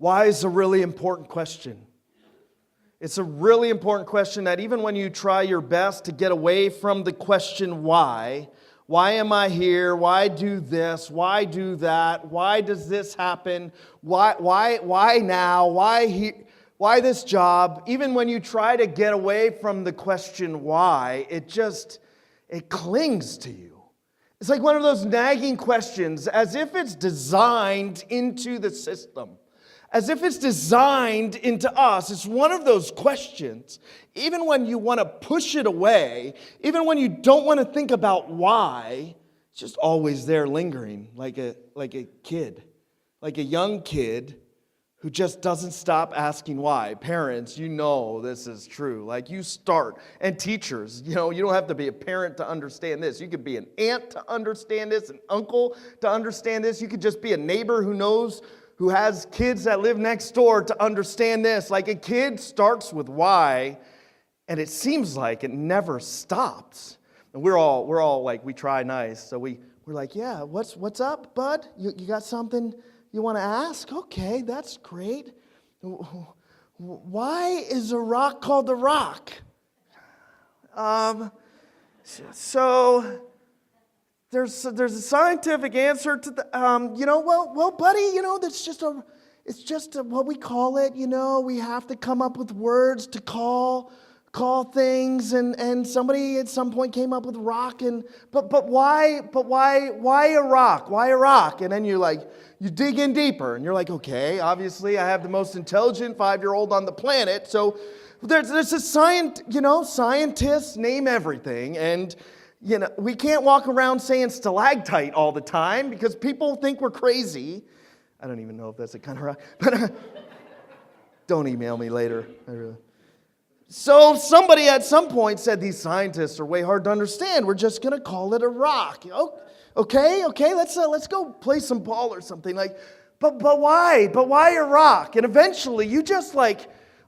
Why is a really important question. It's a really important question that even when you try your best to get away from the question why am I here? Why do this? Why do that? Why does this happen? Why now? Why this job? Even when you try to get away from the question why, it clings to you. It's like one of those nagging questions, as if it's designed into the system. As if it's designed into us. It's one of those questions, even when you want to push it away, even when you don't want to think about why, it's just always there lingering, like a kid, like a young kid who just doesn't stop asking why. Parents, you know this is true. Like you start, and teachers, you don't have to be a parent to understand this. You could be an aunt to understand this, an uncle to understand this. You could just be a neighbor who has kids that live next door to understand this. Like a kid starts with why, and it seems like it never stops. And we're all like, we try nice. So we're like, yeah, what's up, bud? You got something you want to ask? Okay, that's great. Why is a rock called a rock? So there's a scientific answer to the, well, buddy, it's just what we call it, we have to come up with words to call things, and somebody at some point came up with rock, but why a rock? Why a rock? And then you dig in deeper, and you're like, okay, obviously I have the most intelligent 5-year-old on the planet, so there's a scientists name everything, and we can't walk around saying stalactite all the time because people think we're crazy. I don't even know if that's the kind of rock, but don't email me later. So somebody at some point said these scientists are way hard to understand. We're just going to call it a rock. Okay, let's go play some ball or something. But why? But why a rock? And eventually you just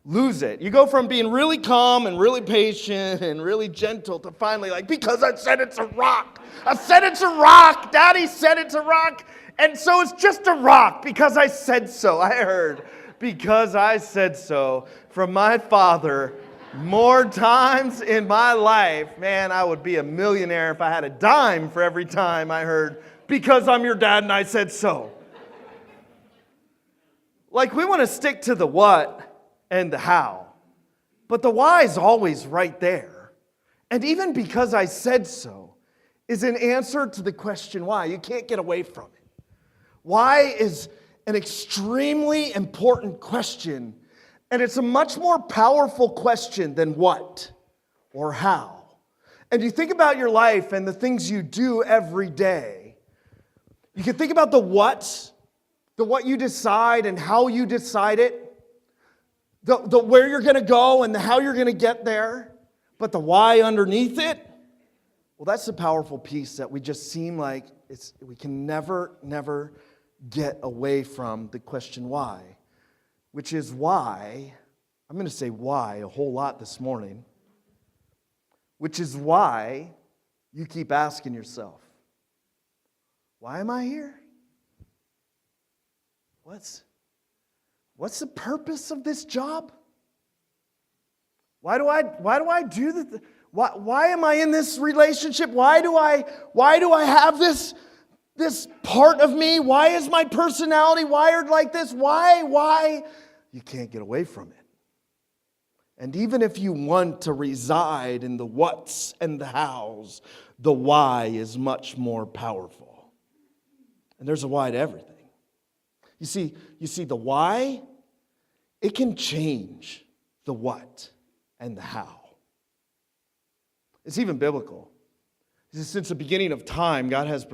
lose it. You go from being really calm and really patient and really gentle to finally because I said it's a rock. I said it's a rock. Daddy said it's a rock. And so it's just a rock because I said so. I heard because I said so from my father more times in my life. Man, I would be a millionaire if I had a dime for every time I heard because I'm your dad and I said so. We want to stick to the what and the how. But the why is always right there. And even because I said so is an answer to the question why. You can't get away from it. Why is an extremely important question, and it's a much more powerful question than what or how. And you think about your life and the things you do every day. You can think about the what you decide and how you decide it. The where you're going to go and the how you're going to get there, but the why underneath it, well, that's the powerful piece that we just seem like we can never get away from the question why, which is why, I'm going to say why a whole lot this morning, which is why you keep asking yourself, why am I here? What's the purpose of this job? Why do I do this? Why am I in this relationship? Why do I have this part of me? Why is my personality wired like this? Why? You can't get away from it. And even if you want to reside in the whats and the hows, the why is much more powerful. And there's a why to everything. You see the why, it can change the what and the how. It's even biblical. Since the beginning of time, God has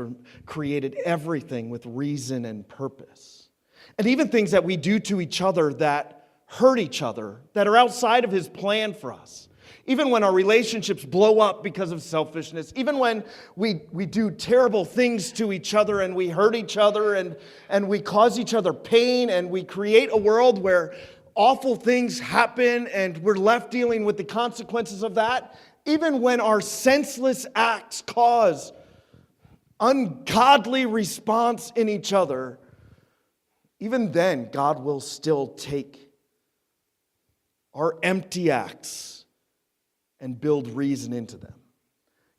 created everything with reason and purpose. And even things that we do to each other that hurt each other, that are outside of His plan for us. Even when our relationships blow up because of selfishness, even when we do terrible things to each other and we hurt each other and we cause each other pain and we create a world where awful things happen and we're left dealing with the consequences of that, even when our senseless acts cause ungodly response in each other, even then, God will still take our empty acts and build reason into them.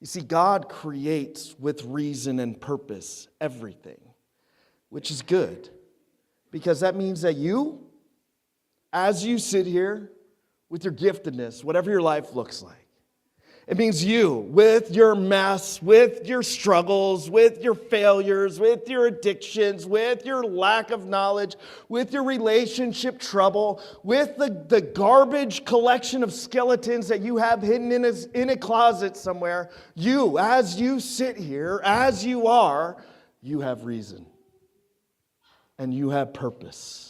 You see, God creates with reason and purpose everything, which is good, because that means that you, as you sit here with your giftedness, whatever your life looks like, it means you, with your mess, with your struggles, with your failures, with your addictions, with your lack of knowledge, with your relationship trouble, with the garbage collection of skeletons that you have hidden in a closet somewhere, you, as you sit here, as you are, you have reason. And you have purpose.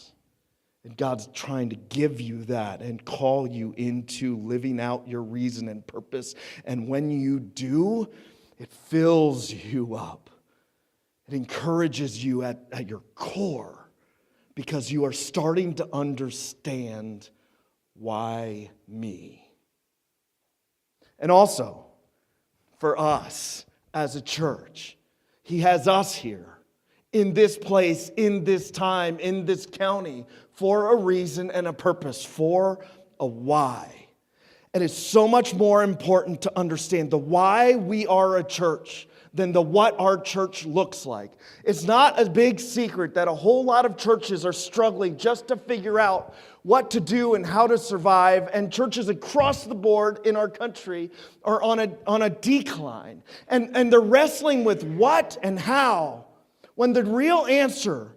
And God's trying to give you that and call you into living out your reason and purpose. And when you do, it fills you up. It encourages you at your core, because you are starting to understand, why me? And also, for us as a church, He has us here in this place, in this time, in this county, for a reason and a purpose, for a why. And it's so much more important to understand the why we are a church than the what our church looks like. It's not a big secret that a whole lot of churches are struggling just to figure out what to do and how to survive, and churches across the board in our country are on a decline. And they're wrestling with what and how, when the real answer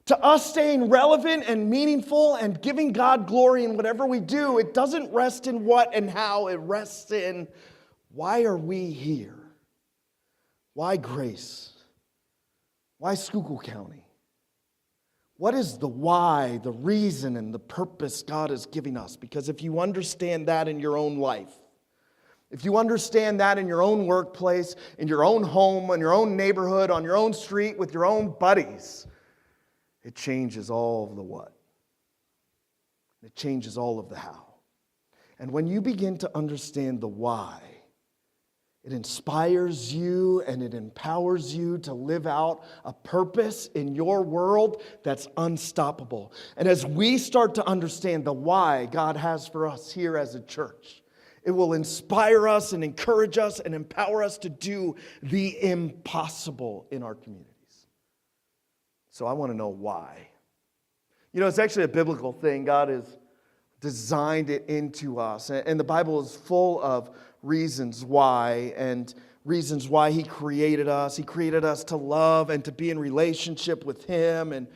to us staying relevant and meaningful and giving God glory in whatever we do, it doesn't rest in what and how, it rests in, why are we here? Why Grace? Why Schuylkill County? What is the why, the reason, and the purpose God is giving us? Because if you understand that in your own life, if you understand that in your own workplace, in your own home, in your own neighborhood, on your own street, with your own buddies, it changes all of the what. It changes all of the how. And when you begin to understand the why, it inspires you and it empowers you to live out a purpose in your world that's unstoppable. And as we start to understand the why God has for us here as a church, it will inspire us and encourage us and empower us to do the impossible in our communities. So I want to know why. You know, it's actually a biblical thing. God has designed it into us. And the Bible is full of reasons why, and reasons why He created us. He created us to love and to be in relationship with Him.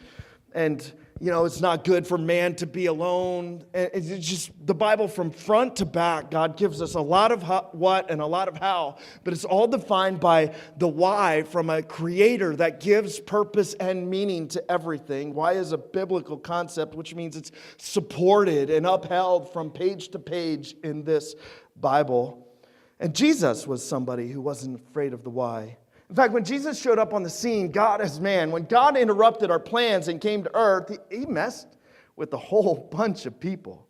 And you know, it's not good for man to be alone. And it's just the Bible from front to back. God gives us a lot of what and a lot of how, but it's all defined by the why from a creator that gives purpose and meaning to everything. Why is a biblical concept, which means it's supported and upheld from page to page in this Bible. And Jesus was somebody who wasn't afraid of the why. In fact, when Jesus showed up on the scene, God as man, when God interrupted our plans and came to earth, He messed with a whole bunch of people.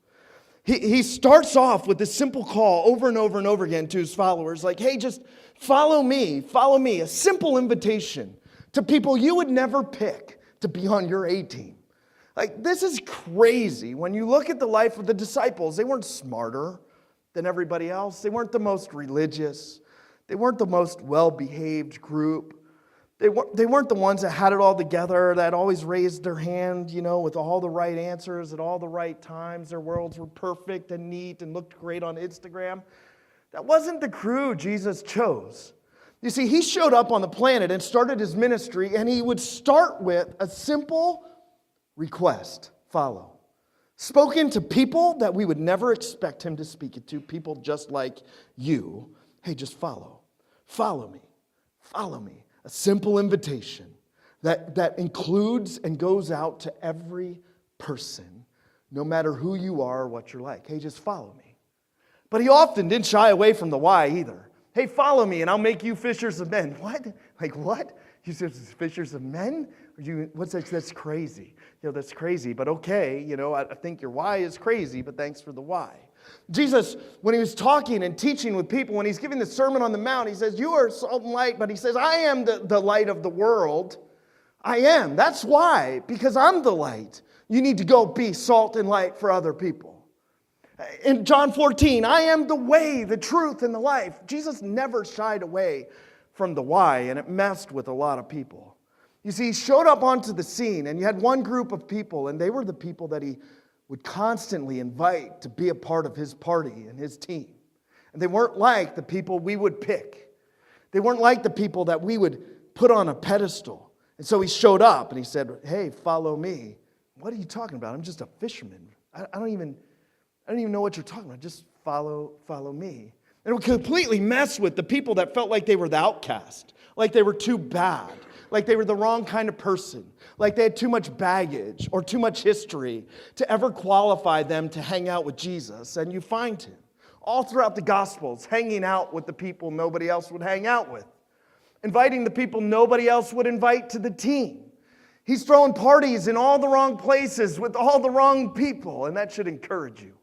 He starts off with this simple call over and over and over again to His followers, like, hey, just follow me, a simple invitation to people you would never pick to be on your A-team. Like, this is crazy. When you look at the life of the disciples, they weren't smarter than everybody else. They weren't the most religious. They weren't the most well-behaved group. They weren't the ones that had it all together, that always raised their hand, you know, with all the right answers at all the right times. Their worlds were perfect and neat and looked great on Instagram. That wasn't the crew Jesus chose. You see, He showed up on the planet and started His ministry, and He would start with a simple request: follow. Spoken to people that we would never expect Him to speak it to, people just like you. Hey, just follow. Follow me. Follow me. A simple invitation that includes and goes out to every person, no matter who you are or what you're like. Hey, just follow me. But He often didn't shy away from the why either. Hey, follow me and I'll make you fishers of men. What? Like what? You said fishers of men? What's that? That's crazy. You know, that's crazy, but okay. You know, I think your why is crazy, but thanks for the why. Jesus, when He was talking and teaching with people, when He's giving the Sermon on the Mount, He says, you are salt and light, but He says, I am the light of the world. I am. That's why, because I'm the light. You need to go be salt and light for other people. In John 14, I am the way, the truth, and the life. Jesus never shied away from the why, and it messed with a lot of people. You see, he showed up onto the scene, and you had one group of people, and they were the people that he would constantly invite to be a part of his party and his team. And they weren't like the people we would pick. They weren't like the people that we would put on a pedestal. And so he showed up and he said, hey, follow me. What are you talking about? I'm just a fisherman. I don't even know what you're talking about. Just follow me. And it would completely mess with the people that felt like they were the outcast, like they were too bad, like they were the wrong kind of person, like they had too much baggage or too much history to ever qualify them to hang out with Jesus. And you find him all throughout the Gospels, hanging out with the people nobody else would hang out with, inviting the people nobody else would invite to the team. He's throwing parties in all the wrong places with all the wrong people, and that should encourage you.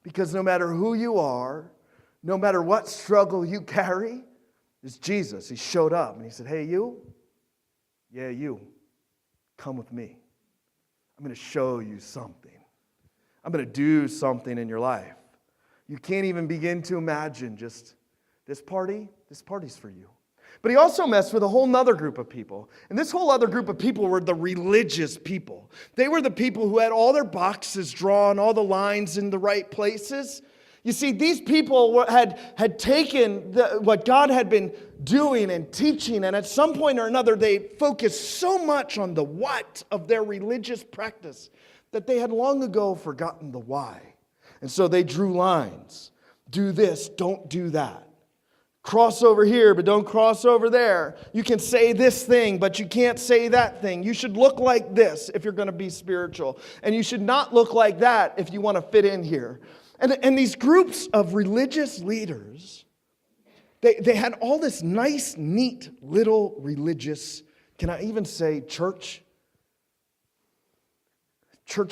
Because no matter who you are, no matter what struggle you carry, it's Jesus. He showed up and he said, hey, you? Yeah, you. Come with me. I'm going to show you something. I'm going to do something in your life. You can't even begin to imagine just this party's for you. But he also messed with a whole other group of people. And this whole other group of people were the religious people. They were the people who had all their boxes drawn, all the lines in the right places. You see, these people had taken what God had been doing and teaching, and at some point or another, they focused so much on the what of their religious practice that they had long ago forgotten the why. And so they drew lines. Do this, don't do that. Cross over here, but don't cross over there. You can say this thing, but you can't say that thing. You should look like this if you're going to be spiritual. And you should not look like that if you want to fit in here. And these groups of religious leaders, they had all this nice, neat, little religious, can I even say church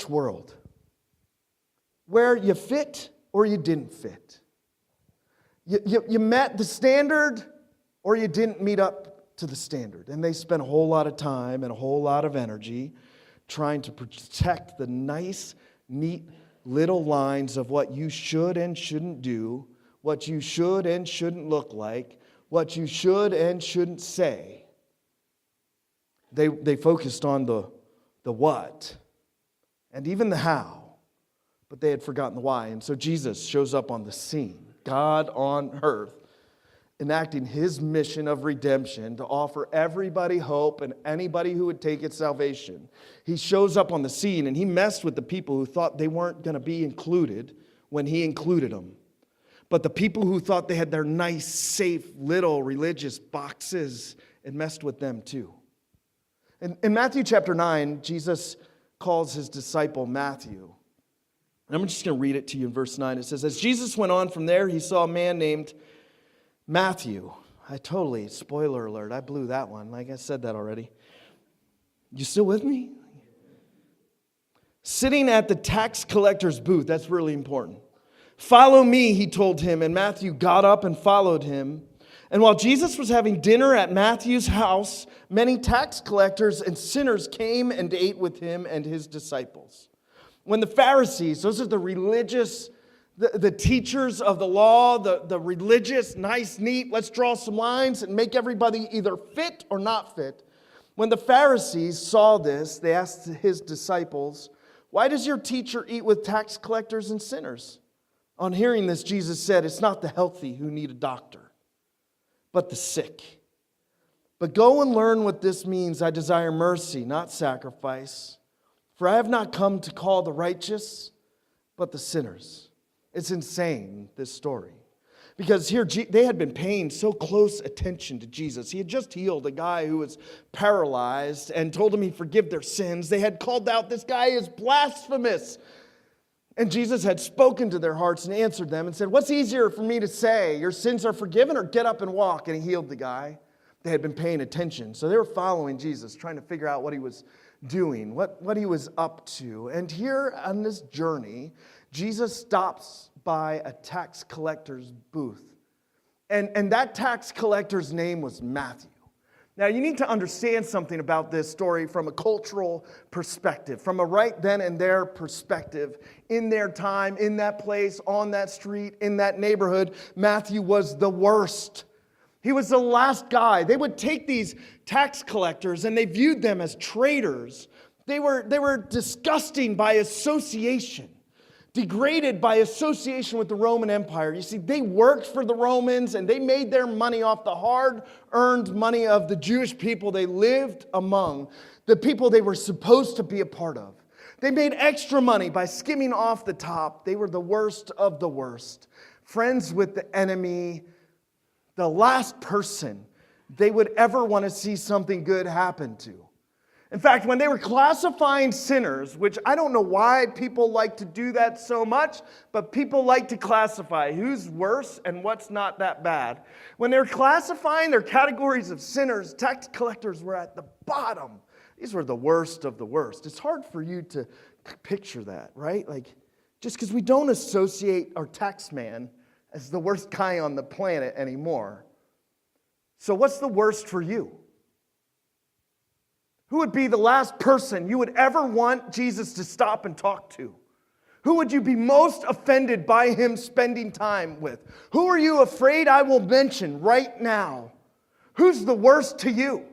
world, where you fit or you didn't fit. You met the standard or you didn't meet up to the standard. And they spent a whole lot of time and a whole lot of energy trying to protect the nice, neat little lines of what you should and shouldn't do, what you should and shouldn't look like, what you should and shouldn't say. They focused on the what and even the how, but they had forgotten the why. And so Jesus shows up on the scene. God on earth, enacting his mission of redemption to offer everybody hope and anybody who would take it salvation. He shows up on the scene and he messed with the people who thought they weren't going to be included when he included them. But the people who thought they had their nice, safe, little religious boxes, it messed with them too. In Matthew chapter 9, Jesus calls his disciple Matthew. And I'm just going to read it to you in verse 9. It says, as Jesus went on from there, he saw a man named Matthew. Spoiler alert, I blew that one. Like I said that already. You still with me? Sitting at the tax collector's booth. That's really important. Follow me, he told him. And Matthew got up and followed him. And while Jesus was having dinner at Matthew's house, many tax collectors and sinners came and ate with him and his disciples. When the Pharisees, those are the religious, the teachers of the law, the religious, nice, neat, let's draw some lines and make everybody either fit or not fit. When the Pharisees saw this, they asked his disciples, why does your teacher eat with tax collectors and sinners? On hearing this, Jesus said, it's not the healthy who need a doctor, but the sick. But go and learn what this means. I desire mercy, not sacrifice. For I have not come to call the righteous, but the sinners. It's insane, this story. Because here, they had been paying so close attention to Jesus. He had just healed a guy who was paralyzed and told him he'd forgive their sins. They had called out, this guy is blasphemous. And Jesus had spoken to their hearts and answered them and said, what's easier for me to say? Your sins are forgiven, or get up and walk? And he healed the guy. They had been paying attention. So they were following Jesus, trying to figure out what he was doing, what he was up to. And here on this journey, Jesus stops by a tax collector's booth. And that tax collector's name was Matthew. Now, you need to understand something about this story from a cultural perspective, from a right then and there perspective. In their time, in that place, on that street, in that neighborhood, Matthew was the worst. He was the last guy. They would take these tax collectors and they viewed them as traitors. They were disgusting by association, degraded by association with the Roman Empire. You see, they worked for the Romans and they made their money off the hard-earned money of the Jewish people they lived among, the people they were supposed to be a part of. They made extra money by skimming off the top. They were the worst of the worst, friends with the enemy, the last person they would ever want to see something good happen to. In fact, when they were classifying sinners, which I don't know why people like to do that so much, but people like to classify who's worse and what's not that bad. When they were classifying their categories of sinners, tax collectors were at the bottom. These were the worst of the worst. It's hard for you to picture that, right? Like, just because we don't associate our tax man as the worst guy on the planet anymore. So what's the worst for you? Who would be the last person you would ever want Jesus to stop and talk to? Who would you be most offended by him spending time with? Who are you afraid I will mention right now? Who's the worst to you?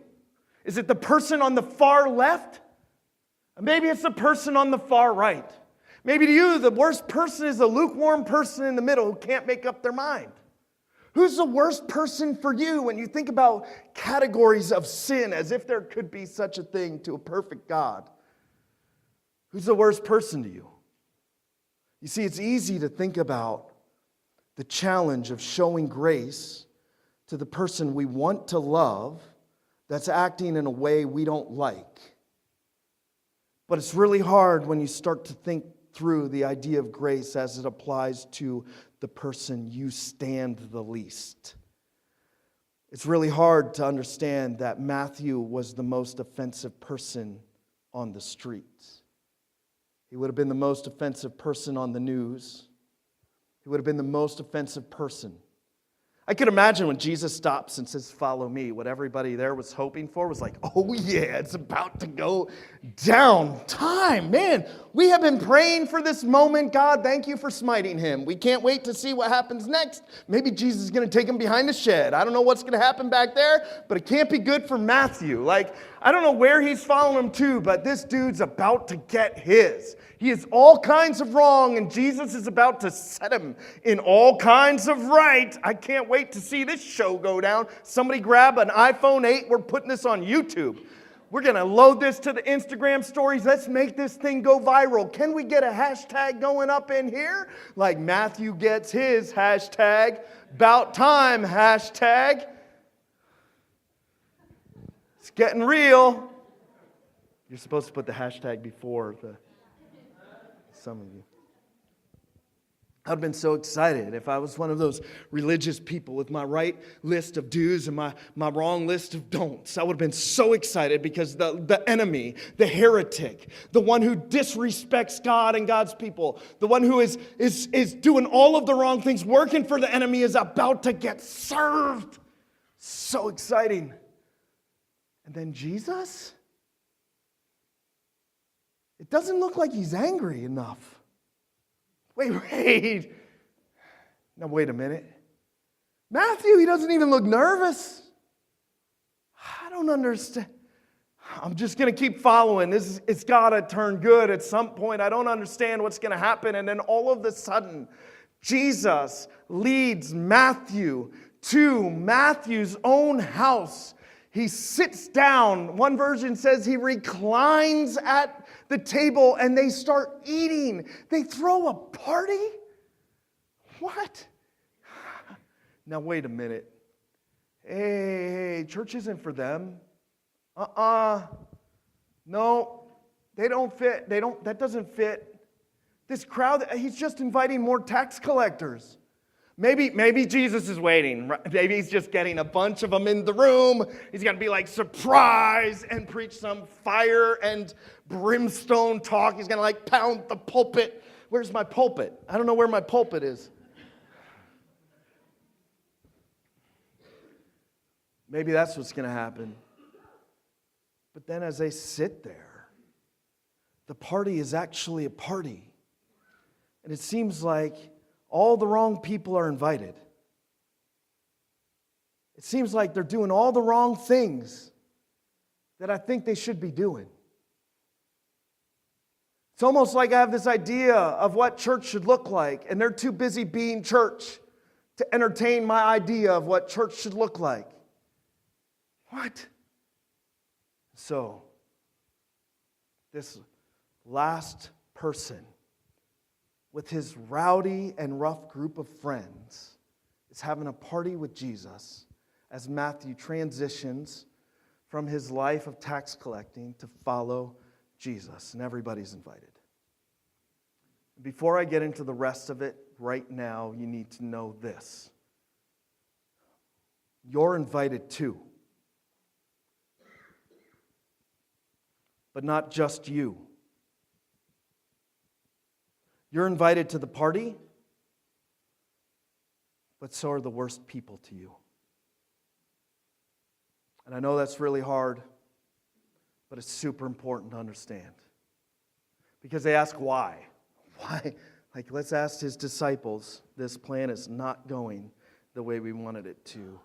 Is it the person on the far left? Maybe it's the person on the far right. Maybe to you, the worst person is a lukewarm person in the middle who can't make up their mind. Who's the worst person for you when you think about categories of sin, as if there could be such a thing to a perfect God? Who's the worst person to you? You see, it's easy to think about the challenge of showing grace to the person we want to love that's acting in a way we don't like. But it's really hard when you start to think through the idea of grace as it applies to the person you stand the least. It's really hard to understand that Matthew was the most offensive person on the streets. He would have been the most offensive person on the news. He would have been the most offensive person. I could imagine when Jesus stops and says, "Follow me," what everybody there was hoping for was like, oh yeah, it's about to go down. Time, man. We have been praying for this moment. God, thank you for smiting him. We can't wait to see what happens next. Maybe Jesus is going to take him behind the shed. I don't know what's going to happen back there, but it can't be good for Matthew. Like, I don't know where he's following him to, but this dude's about to get his. He is all kinds of wrong, and Jesus is about to set him in all kinds of right. I can't wait to see this show go down. Somebody grab an iPhone 8. We're putting this on YouTube. We're going to load this to the Instagram stories. Let's make this thing go viral. Can we get a hashtag going up in here? Like Matthew gets his hashtag, about time hashtag. It's getting real. You're supposed to put the hashtag before some of you. I'd have been so excited if I was one of those religious people with my right list of do's and my wrong list of don'ts. I would have been so excited because the enemy, the heretic, the one who disrespects God and God's people, the one who is doing all of the wrong things, working for the enemy, is about to get served. So exciting. And then Jesus? It doesn't look like he's angry enough. Wait. Now, wait a minute. Matthew, he doesn't even look nervous. I don't understand. I'm just going to keep following. It's got to turn good at some point. I don't understand what's going to happen. And then all of a sudden, Jesus leads Matthew to Matthew's own house. He sits down. One version says he reclines at the table and they start eating. They throw a party? What? Now, wait a minute. Hey, church isn't for them. No, they don't fit. That doesn't fit. This crowd, he's just inviting more tax collectors. Maybe Jesus is waiting. Maybe he's just getting a bunch of them in the room. He's going to be like, surprise, and preach some fire and brimstone talk. He's going to like pound the pulpit. Where's my pulpit? I don't know where my pulpit is. Maybe that's what's going to happen. But then as they sit there, the party is actually a party. And it seems like all the wrong people are invited. It seems like they're doing all the wrong things that I think they should be doing. It's almost like I have this idea of what church should look like, and they're too busy being church to entertain my idea of what church should look like. What? So, this last person with his rowdy and rough group of friends is having a party with Jesus as Matthew transitions from his life of tax collecting to follow Jesus, and everybody's invited. Before I get into the rest of it, right now, you need to know this. You're invited too. But not just you. You're invited to the party, but so are the worst people to you. And I know that's really hard, but it's super important to understand. Because they ask why. Why? Like, let's ask his disciples. This plan is not going the way we wanted it to.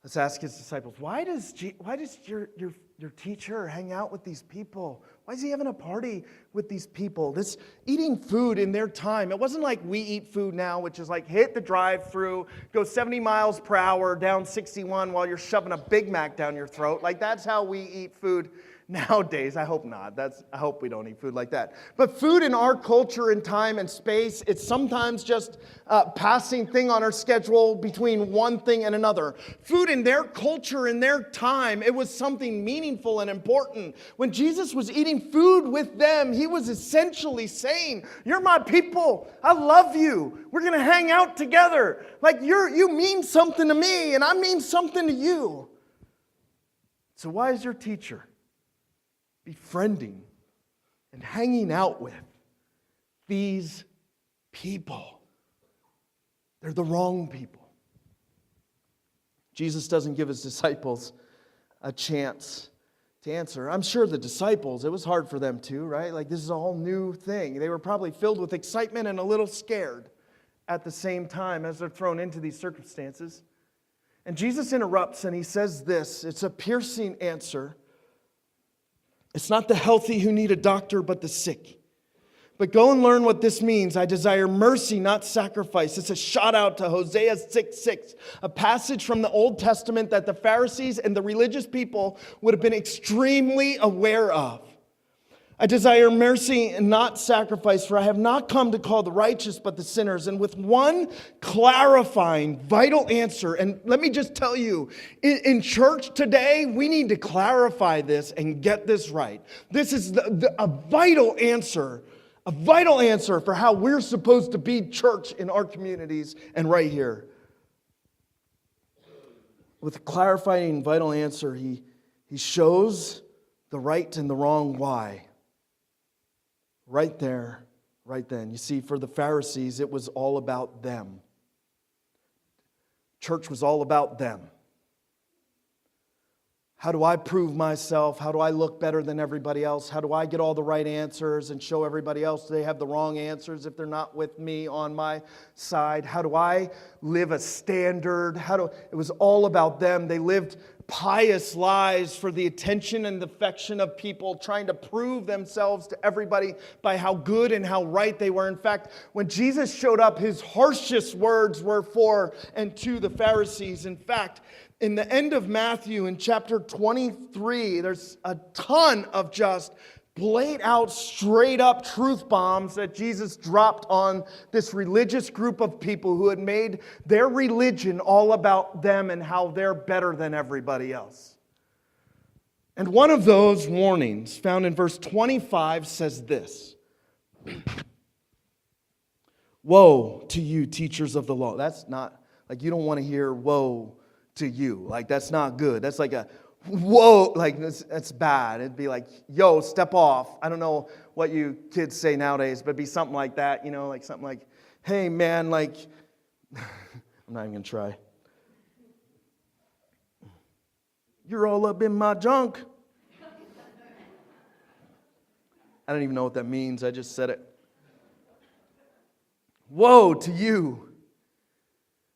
Let's ask his disciples, why does your teacher hang out with these people? Why is he having a party with these people? This eating food in their time. It wasn't like we eat food now, which is like hit the drive-through, go 70 miles per hour down 61 while you're shoving a Big Mac down your throat. Like, that's how we eat food nowadays. I hope not. I hope we don't eat food like that. But food in our culture and time and space, it's sometimes just a passing thing on our schedule between one thing and another. Food in their culture, in their time, it was something meaningful and important. When Jesus was eating food with them, he was essentially saying, you're my people. I love you. We're going to hang out together. Like, you mean something to me, and I mean something to you. So why is your teacher befriending and hanging out with these people? They're the wrong people. Jesus doesn't give his disciples a chance to answer. I'm sure the disciples, it was hard for them too, right? Like, this is a whole new thing. They were probably filled with excitement and a little scared at the same time as they're thrown into these circumstances. And Jesus interrupts and he says this. It's a piercing answer. It's not the healthy who need a doctor, but the sick. But go and learn what this means. I desire mercy, not sacrifice. It's a shout out to Hosea 6:6, a passage from the Old Testament that the Pharisees and the religious people would have been extremely aware of. I desire mercy and not sacrifice, for I have not come to call the righteous but the sinners. And with one clarifying, vital answer, and let me just tell you, in church today, we need to clarify this and get this right. This is a vital answer for how we're supposed to be church in our communities and right here. With a clarifying, vital answer, he shows the right and the wrong why. Right there, right then. You see, for the Pharisees, it was all about them. Church was all about them. How do I prove myself? How do I look better than everybody else? How do I get all the right answers and show everybody else they have the wrong answers if they're not with me on my side? How do I live a standard? It was all about them. They lived pious lives for the attention and affection of people, trying to prove themselves to everybody by how good and how right they were. In fact, when Jesus showed up, his harshest words were for and to the Pharisees. In fact, in the end of Matthew, in chapter 23, there's a ton of just laid out, straight up truth bombs that Jesus dropped on this religious group of people who had made their religion all about them and how they're better than everybody else. And one of those warnings, found in verse 25, says this: woe to you, teachers of the law. That's not, like, you don't want to hear woe to you. Like, that's not good. That's like a whoa, like that's bad. It'd be like, yo, step off. I don't know what you kids say nowadays, but it'd be something like that, you know, like something like, hey man, like, I'm not even gonna try. You're all up in my junk. I don't even know what that means. I just said it. Woe to you.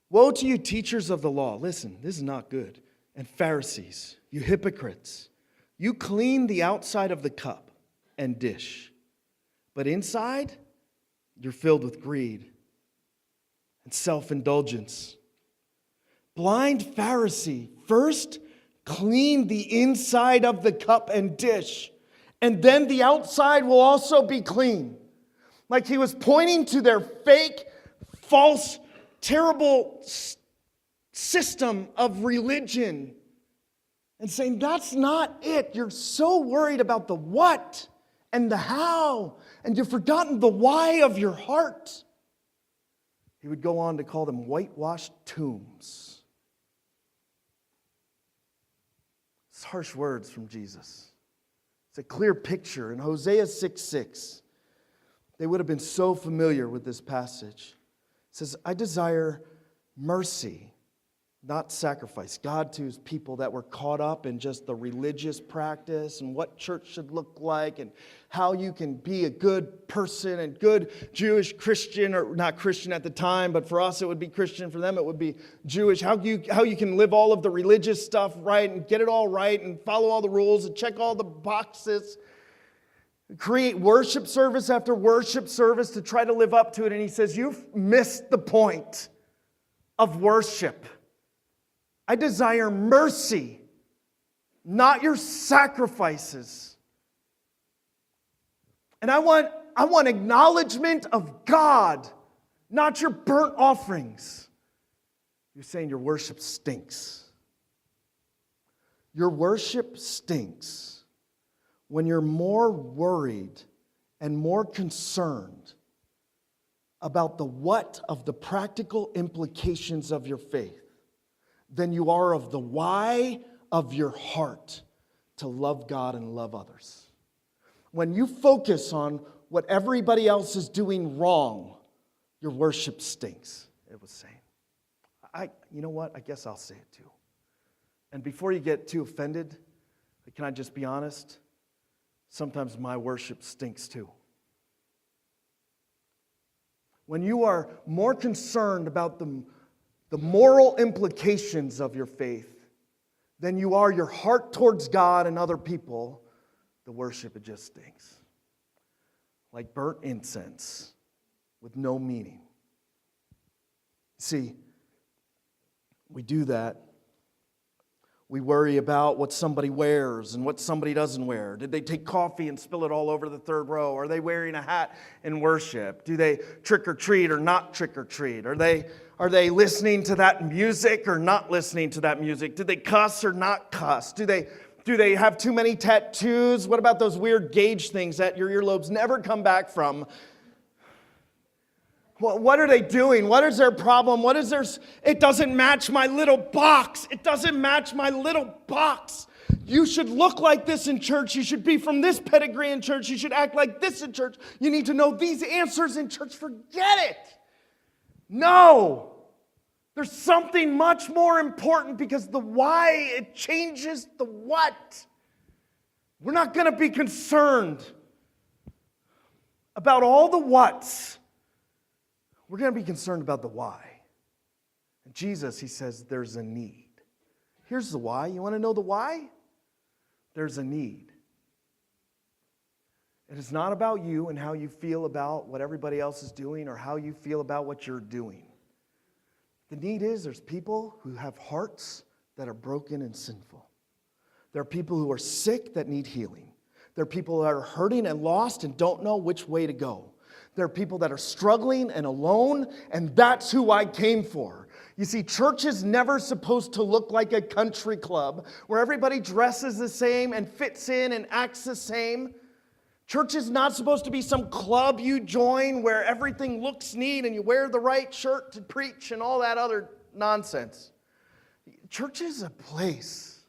Woe to you, teachers of the law. Listen, this is not good. And Pharisees, you hypocrites. You clean the outside of the cup and dish, but inside, you're filled with greed and self-indulgence. Blind Pharisee, first clean the inside of the cup and dish, and then the outside will also be clean. Like he was pointing to their fake, false, terrible system of religion and saying, that's not it. You're so worried about the what and the how, and you've forgotten the why of your heart. He would go on to call them whitewashed tombs. It's harsh words from Jesus. It's a clear picture. In Hosea 6:6, they would have been so familiar with this passage. It says, I desire mercy, not sacrifice. God to his people that were caught up in just the religious practice and what church should look like and how you can be a good person and good Jewish Christian, or not Christian at the time, but for us it would be Christian, for them it would be Jewish. How you can live all of the religious stuff right and get it all right and follow all the rules and check all the boxes. Create worship service after worship service to try to live up to it. And he says, you've missed the point of worship. I desire mercy, not your sacrifices. And I want acknowledgement of God, not your burnt offerings. You're saying your worship stinks. Your worship stinks when you're more worried and more concerned about the what of the practical implications of your faith than you are of the why of your heart to love God and love others. When you focus on what everybody else is doing wrong, your worship stinks, it was saying. You know what? I guess I'll say it too. And before you get too offended, can I just be honest? Sometimes my worship stinks too. When you are more concerned about the moral implications of your faith than you are your heart towards God and other people, the worship, it just stinks. Like burnt incense with no meaning. See, we do that. We worry about what somebody wears and what somebody doesn't wear. Did they take coffee and spill it all over the third row? Are they wearing a hat in worship? Do they trick or treat or not trick or treat? Are they listening to that music or not listening to that music? Do they cuss or not cuss? Do they have too many tattoos? What about those weird gauge things that your earlobes never come back from? What are they doing? What is their problem? It doesn't match my little box. It doesn't match my little box. You should look like this in church. You should be from this pedigree in church. You should act like this in church. You need to know these answers in church. Forget it. No. There's something much more important, because the why, it changes the what. We're not going to be concerned about all the whats. We're going to be concerned about the why. And Jesus, he says, there's a need. Here's the why. You want to know the why? There's a need. It is not about you and how you feel about what everybody else is doing or how you feel about what you're doing. The need is there's people who have hearts that are broken and sinful. There are people who are sick that need healing. There are people that are hurting and lost and don't know which way to go. There are people that are struggling and alone, and that's who I came for. You see, church is never supposed to look like a country club where everybody dresses the same and fits in and acts the same. Church is not supposed to be some club you join where everything looks neat and you wear the right shirt to preach and all that other nonsense. Church is a place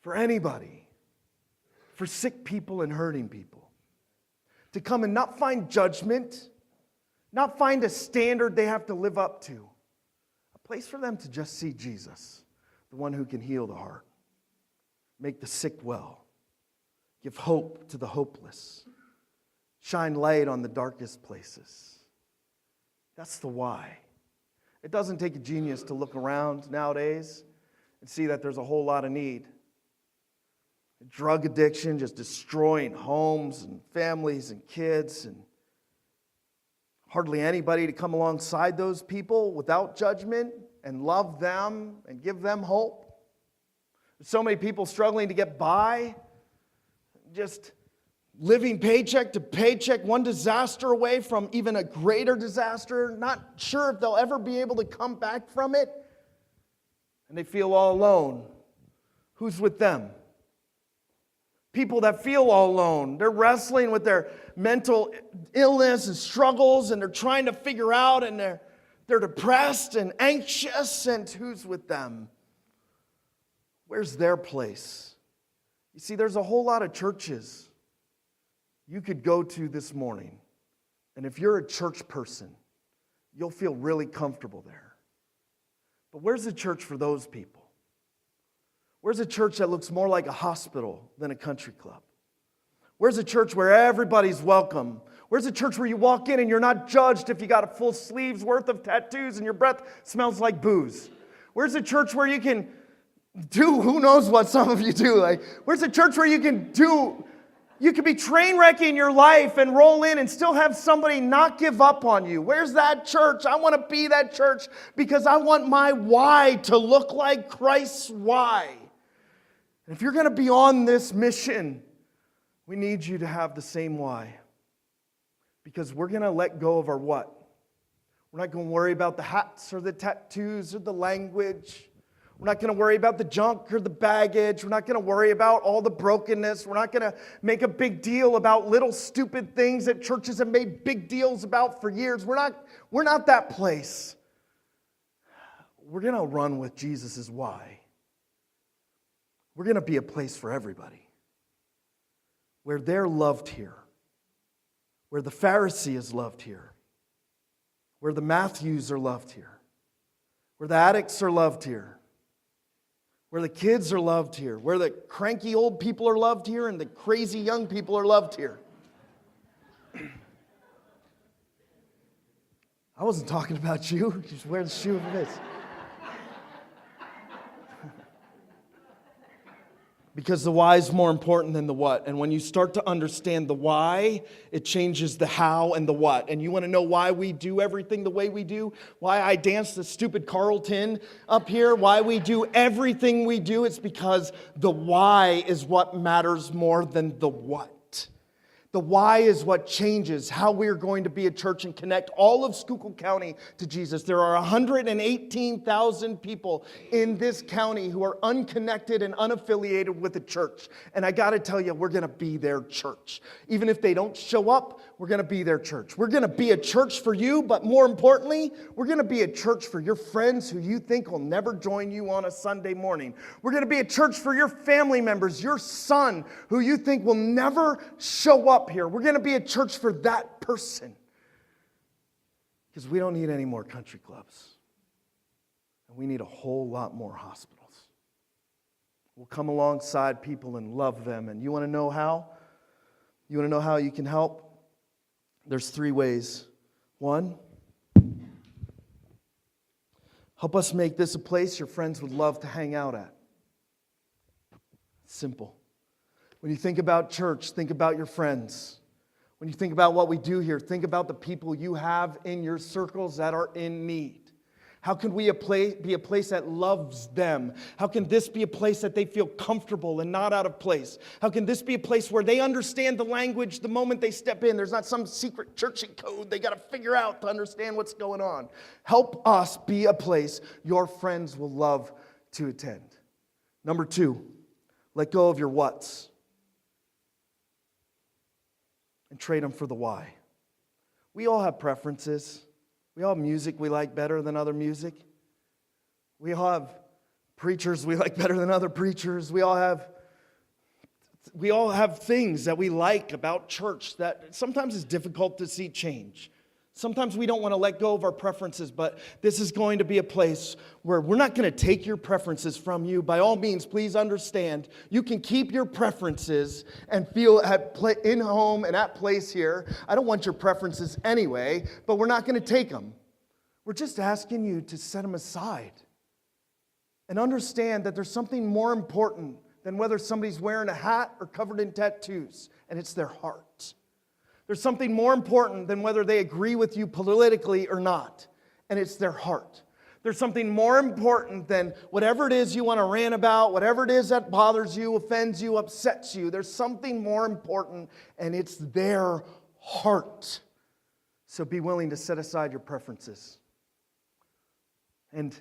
for anybody, for sick people and hurting people, to come and not find judgment, not find a standard they have to live up to. A place for them to just see Jesus, the one who can heal the heart, make the sick well, give hope to the hopeless, shine light on the darkest places. That's the why. It doesn't take a genius to look around nowadays and see that there's a whole lot of need. Drug addiction just destroying homes and families and kids, and hardly anybody to come alongside those people without judgment and love them and give them hope. So many people struggling to get by, just living paycheck to paycheck, one disaster away from even a greater disaster, not sure if they'll ever be able to come back from it, and they feel all alone. Who's with them? People that feel all alone. They're wrestling with their mental illness and struggles, and they're trying to figure out, and they're depressed and anxious, and who's with them? Where's their place? You see, there's a whole lot of churches you could go to this morning, and if you're a church person, you'll feel really comfortable there. But where's the church for those people? Where's a church that looks more like a hospital than a country club? Where's a church where everybody's welcome? Where's a church where you walk in and you're not judged if you got a full sleeve's worth of tattoos and your breath smells like booze? Where's a church where you can do who knows what some of you do? Like, where's a church where you can be train wrecking your life and roll in and still have somebody not give up on you? Where's that church? I want to be that church because I want my why to look like Christ's why. And if you're going to be on this mission, we need you to have the same why. Because we're going to let go of our what? We're not going to worry about the hats or the tattoos or the language. We're not going to worry about the junk or the baggage. We're not going to worry about all the brokenness. We're not going to make a big deal about little stupid things that churches have made big deals about for years. We're not that place. We're going to run with Jesus' why. We're going to be a place for everybody. Where they're loved here. Where the Pharisee is loved here. Where the Matthews are loved here. Where the addicts are loved here. Where the kids are loved here. Where the cranky old people are loved here and the crazy young people are loved here. I wasn't talking about you. Just wear the shoe of this. Because the why is more important than the what. And when you start to understand the why, it changes the how and the what. And you want to know why we do everything the way we do? Why I dance the stupid Carlton up here? Why we do everything we do? It's because the why is what matters more than the what. The why is what changes how we're going to be a church and connect all of Schuylkill County to Jesus. There are 118,000 people in this county who are unconnected and unaffiliated with the church. And I got to tell you, we're going to be their church. Even if they don't show up, we're going to be their church. We're going to be a church for you, but more importantly, we're going to be a church for your friends who you think will never join you on a Sunday morning. We're going to be a church for your family members, your son who you think will never show up here. We're going to be a church for that person. Because we don't need any more country clubs. And we need a whole lot more hospitals. We'll come alongside people and love them. And you want to know how? You want to know how you can help? There's 3 ways. 1, help us make this a place your friends would love to hang out at. Simple. When you think about church, think about your friends. When you think about what we do here, think about the people you have in your circles that are in need. How can we be a place that loves them? How can this be a place that they feel comfortable and not out of place? How can this be a place where they understand the language the moment they step in? There's not some secret churchy code they got to figure out to understand what's going on. Help us be a place your friends will love to attend. Number 2, let go of your whats and trade them for the why. We all have preferences. We all have music we like better than other music. We all have preachers we like better than other preachers. We all have things that we like about church that sometimes is difficult to see change. Sometimes we don't want to let go of our preferences, but this is going to be a place where we're not going to take your preferences from you. By all means, please understand, you can keep your preferences and feel in home and at place here. I don't want your preferences anyway, but we're not going to take them. We're just asking you to set them aside and understand that there's something more important than whether somebody's wearing a hat or covered in tattoos, and it's their heart. There's something more important than whether they agree with you politically or not, and it's their heart. There's something more important than whatever it is you want to rant about, whatever it is that bothers you, offends you, upsets you. There's something more important, and it's their heart. So be willing to set aside your preferences and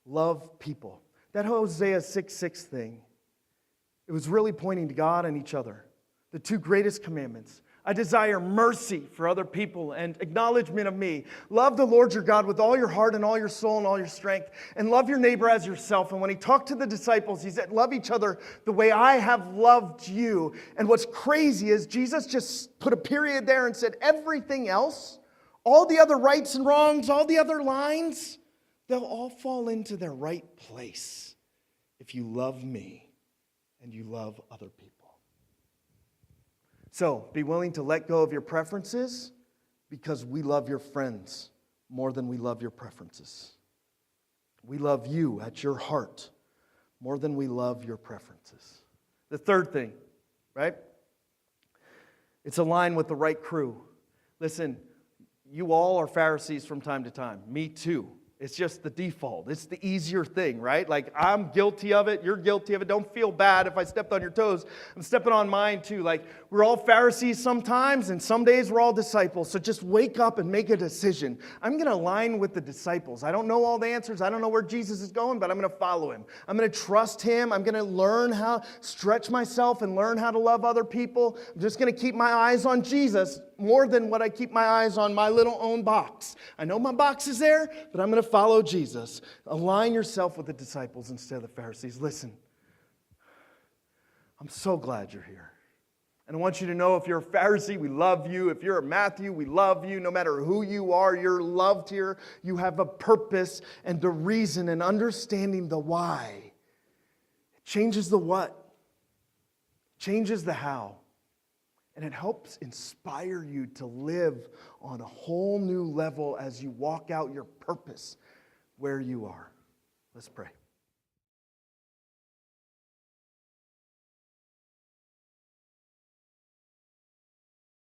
love people. That Hosea 6:6 thing, it was really pointing to God and each other. The two greatest commandments. I desire mercy for other people and acknowledgement of me. Love the Lord your God with all your heart and all your soul and all your strength. And love your neighbor as yourself. And when he talked to the disciples, he said, love each other the way I have loved you. And what's crazy is Jesus just put a period there and said, everything else, all the other rights and wrongs, all the other lines, they'll all fall into their right place if you love me and you love other people. So, be willing to let go of your preferences because we love your friends more than we love your preferences. We love you at your heart more than we love your preferences. The third thing, right? It's align with the right crew. Listen, you all are Pharisees from time to time. Me too. It's just the default. It's the easier thing, right? Like, I'm guilty of it. You're guilty of it. Don't feel bad if I stepped on your toes. I'm stepping on mine too. Like, we're all Pharisees sometimes, and some days we're all disciples. So just wake up and make a decision. I'm going to align with the disciples. I don't know all the answers. I don't know where Jesus is going, but I'm going to follow him. I'm going to trust him. I'm going to learn how, stretch myself and learn how to love other people. I'm just going to keep my eyes on Jesus more than what I keep my eyes on my little own box. I know my box is there, but I'm going to follow Jesus. Align yourself with the disciples instead of the Pharisees. Listen, I'm so glad you're here. And I want you to know if you're a Pharisee, we love you. If you're a Matthew, we love you. No matter who you are, you're loved here. You have a purpose and the reason and understanding the why. It changes the what, changes the how. And it helps inspire you to live on a whole new level as you walk out your purpose where you are. Let's pray.